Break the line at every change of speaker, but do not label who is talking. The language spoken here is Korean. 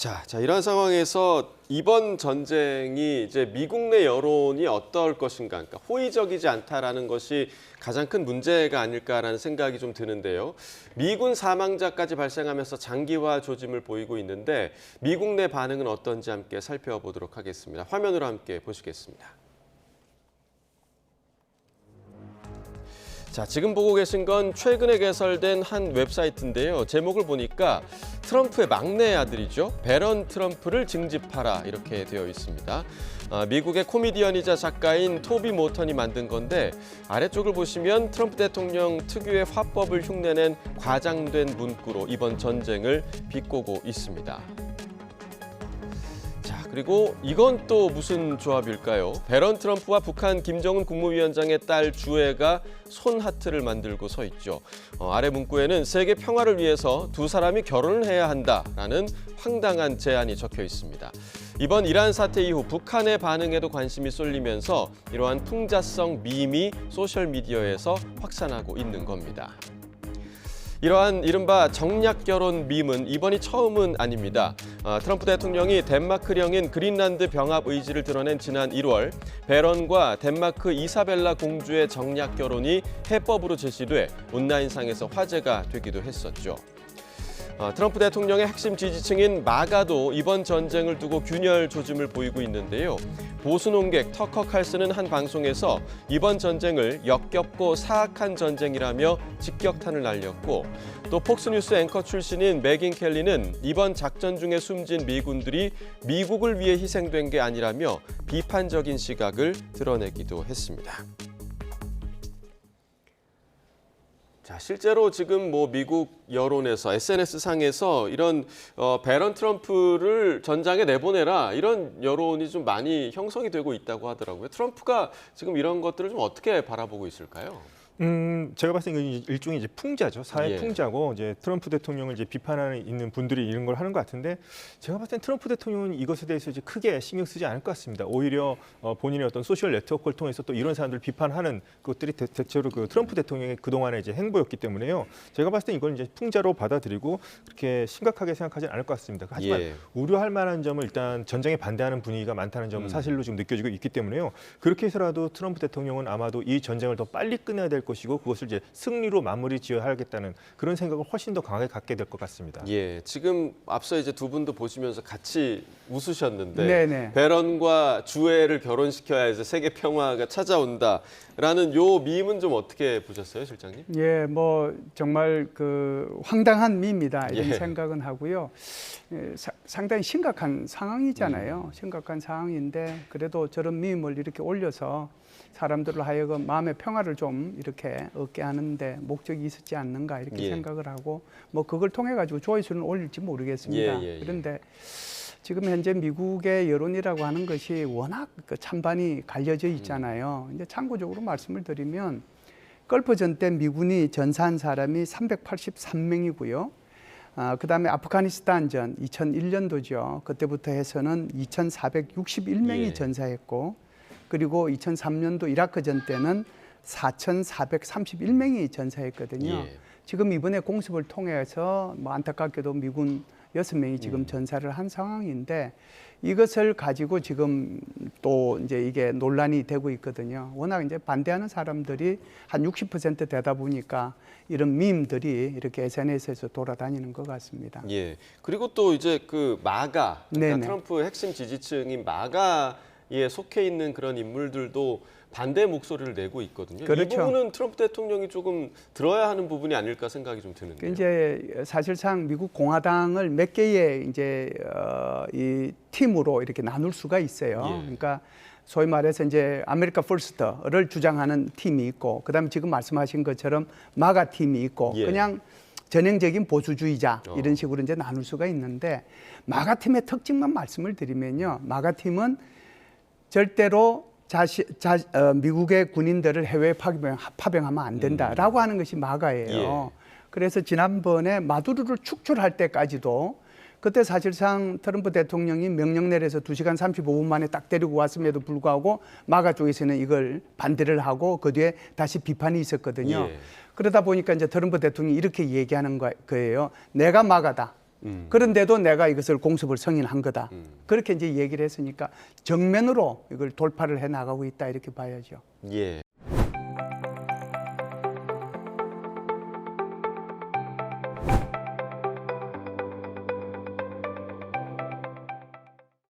자, 이런 상황에서 이번 전쟁이 이제 미국 내 여론이 어떨 것인가, 그러니까 호의적이지 않다라는 것이 가장 큰 문제가 아닐까라는 생각이 좀 드는데요. 미군 사망자까지 발생하면서 장기화 조짐을 보이고 있는데 미국 내 반응은 어떤지 함께 살펴보도록 하겠습니다. 화면으로 함께 보시겠습니다. 자, 지금 보고 계신 건 최근에 개설된 한 웹사이트인데요. 제목을 보니까 트럼프의 막내 아들이죠. 배런 트럼프를 징집하라 이렇게 되어 있습니다. 미국의 코미디언이자 작가인 토비 모턴이 만든 건데 아래쪽을 보시면 트럼프 대통령 특유의 화법을 흉내낸 과장된 문구로 이번 전쟁을 비꼬고 있습니다. 그리고 이건 또 무슨 조합일까요? 배런 트럼프와 북한 김정은 국무위원장의 딸 주애가 손하트를 만들고 서 있죠. 아래 문구에는 세계 평화를 위해서 두 사람이 결혼을 해야 한다라는 황당한 제안이 적혀 있습니다. 이번 이란 사태 이후 북한의 반응에도 관심이 쏠리면서 이러한 풍자성 밈이 소셜미디어에서 확산하고 있는 겁니다. 이러한 이른바 정략결혼 밈은 이번이 처음은 아닙니다. 트럼프 대통령이 덴마크령인 그린란드 병합 의지를 드러낸 지난 1월 배런과 덴마크 이사벨라 공주의 정략결혼이 해법으로 제시돼 온라인상에서 화제가 되기도 했었죠. 트럼프 대통령의 핵심 지지층인 마가도 이번 전쟁을 두고 균열 조짐을 보이고 있는데요. 보수 논객 터커 칼슨은 한 방송에서 이번 전쟁을 역겹고 사악한 전쟁이라며 직격탄을 날렸고 또 폭스뉴스 앵커 출신인 매긴 켈리는 이번 작전 중에 숨진 미군들이 미국을 위해 희생된 게 아니라며 비판적인 시각을 드러내기도 했습니다. 자, 실제로 지금 미국 여론에서 SNS 상에서 이런 배런 트럼프를 전장에 내보내라 이런 여론이 좀 많이 형성이 되고 있다고 하더라고요. 트럼프가 지금 이런 것들을 좀 어떻게 바라보고 있을까요?
제가 봤을 때 일종의 이제 풍자죠. 사회 풍자고 이제 트럼프 대통령을 이제 비판하는 있는 분들이 이런 걸 하는 것 같은데 제가 봤을 때 트럼프 대통령은 이것에 대해서 이제 크게 신경 쓰지 않을 것 같습니다. 오히려 본인의 어떤 소셜 네트워크를 통해서 또 이런 사람들을 비판하는 것들이 대체로 그 트럼프 대통령의 그동안의 이제 행보였기 때문에요. 제가 봤을 때 이걸 이제 풍자로 받아들이고 그렇게 심각하게 생각하지는 않을 것 같습니다. 하지만 우려할 만한 점은 일단 전쟁에 반대하는 분위기가 많다는 점은 사실로 지금 느껴지고 있기 때문에요. 그렇게 해서라도 트럼프 대통령은 아마도 이 전쟁을 더 빨리 끝내야 될 것이고 그것을 이제 승리로 마무리 지어야 하겠다는 그런 생각을 훨씬 더 강하게 갖게 될 것 같습니다.
지금 앞서 이제 두 분도 보시면서 같이 웃으셨는데
네네.
배런과 주애를 결혼시켜야 이제 세계 평화가 찾아온다라는 요 밈은 좀 어떻게 보셨어요, 실장님?
정말 그 황당한 밈이다 이런 생각은 하고요. 상당히 심각한 상황이잖아요. 심각한 상황인데 그래도 저런 밈을 이렇게 올려서 사람들로 하여금 마음의 평화를 좀 이렇게 얻게 하는데 목적이 있었지 않는가 이렇게 생각을 하고 그걸 통해 가지고 조회수는 올릴지 모르겠습니다. 그런데 지금 현재 미국의 여론이라고 하는 것이 워낙 그 찬반이 갈려져 있잖아요. 이제 참고적으로 말씀을 드리면 걸프전 때 미군이 전사한 사람이 383명이고요. 그다음에 아프가니스탄전 2001년도죠. 그때부터 해서는 2,461명이 전사했고 그리고 2003년도 이라크전 때는 4,431명이 전사했거든요. 지금 이번에 공습을 통해서 안타깝게도 미군 6명이 지금 전사를 한 상황인데 이것을 가지고 지금 또 이제 이게 논란이 되고 있거든요. 워낙 이제 반대하는 사람들이 한 60% 되다 보니까 이런 밈들이 이렇게 SNS에서 돌아다니는 것 같습니다.
그리고 또 이제 그 마가, 그러니까 트럼프 핵심 지지층인 마가에 속해 있는 그런 인물들도 반대 목소리를 내고 있거든요.
그렇죠.
이 부분은 트럼프 대통령이 조금 들어야 하는 부분이 아닐까 생각이 좀 드는데요.
이제 사실상 미국 공화당을 몇 개의 이제 이 팀으로 이렇게 나눌 수가 있어요. 그러니까 소위 말해서 이제 아메리카 퍼스트를 주장하는 팀이 있고, 그다음에 지금 말씀하신 것처럼 마가 팀이 있고, 그냥 전형적인 보수주의자 이런 식으로 이제 나눌 수가 있는데 마가 팀의 특징만 말씀을 드리면요, 마가 팀은 절대로 미국의 군인들을 해외에 파병하면 안 된다라고 하는 것이 마가예요. 그래서 지난번에 마두로를 축출할 때까지도 그때 사실상 트럼프 대통령이 명령 내려서 2시간 35분 만에 딱 데리고 왔음에도 불구하고 마가 쪽에서는 이걸 반대를 하고 그 뒤에 다시 비판이 있었거든요. 그러다 보니까 이제 트럼프 대통령이 이렇게 얘기하는 거예요. 내가 마가다. 그런데도 내가 이것을 공습을 승인한 거다. 그렇게 이제 얘기를 했으니까 정면으로 이걸 돌파를 해 나가고 있다 이렇게 봐야죠.
예.